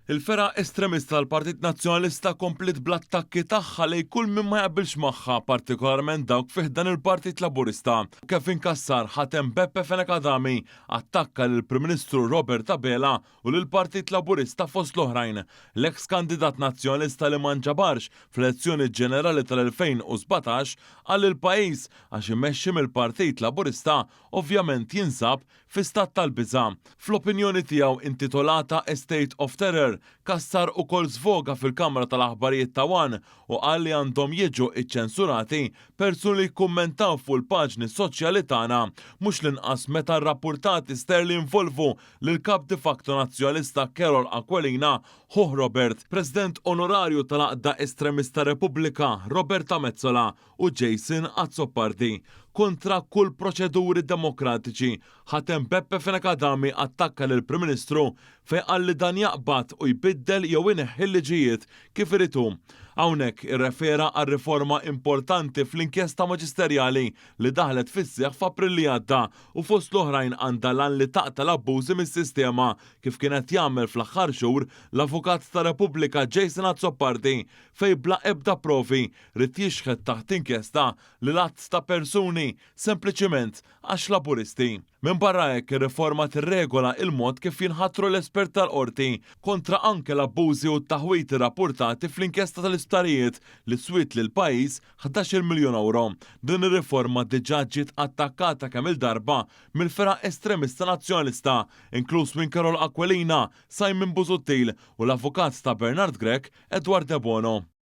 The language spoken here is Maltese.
Il-fera estremista tal-Partit Nazzjonalista komplet bl-attakki tagħha lejn kull min ma jaqbilx magħha, partikolarment dawk fih dan il-Partit Laburista. Kif inkassar ħatem Beppe Fenekadami attakka lill-Prim Ministru Robert Abela u lill-Partit Laburista fost l-oħrajn. L-eks kandidat nazzjonalista li ma nġabarx fl-elezzjoni ġenerali tal-2017 għal il-pajjiż għax imexxi mill-Partit Laburista ovvjament jinsab fi stat tal-biża'. Fl-opinjoni tiegħu intitolata A State of Terror kassar ukoll żvoga fil-Kamra tal-Aħbarijiet ta' Wan u qal li għandhom jiġu iċċensurati persuni li jkummentaw fuq il-paġni soċjali tagħna mhux l-inqas meta rrappurtati sterli involvu lil kap de facto nazzjonalista Carol Aquilina Hoh Robert, President Onorarju tal-Aqda Estremista Repubblika Roberta Mezzola u Jason Azzopardi. Kontra kull proċeduri demokratiċi ħatem Beppe Fenekadami attakka lill Prim Ministru fejn qal li dan jaqbad u jbiddel jew ineħħi l-liġijiet kif iridu. Hawnhekk irrefera għal riforma importanti fl-inkjesta maġisterjali li daħlet fis-seħħ f'April li għadda u fost l-oħrajn għandha lan li taqta l-abbużi mis-sistema kif kienet jagħmel fl-aħħar xhur l-Avukat ta' Repubblika Jason Azzopardi fejn bla ebda provi rid jixħed taħt inkjesta li l-att ta' persuni sempliċiment għax laburisti. Minn barra hekk ir-riforma tirregola il-mod kif jinħatru l-espert tal-qorti kontra anke l-abbużi u t-taħwiti rapportati fl-inkjesta tal-isptarijiet li swit lil pajjiż 11 miljun euro. Din ir-riforma diġà ġiet attakkata kemm il-darba mill-fera estremista nazzjonalista, inkluż minn Carol Aquilina, Simon Busuttil u l-avukat ta' Bernard Grech Edward De Bono.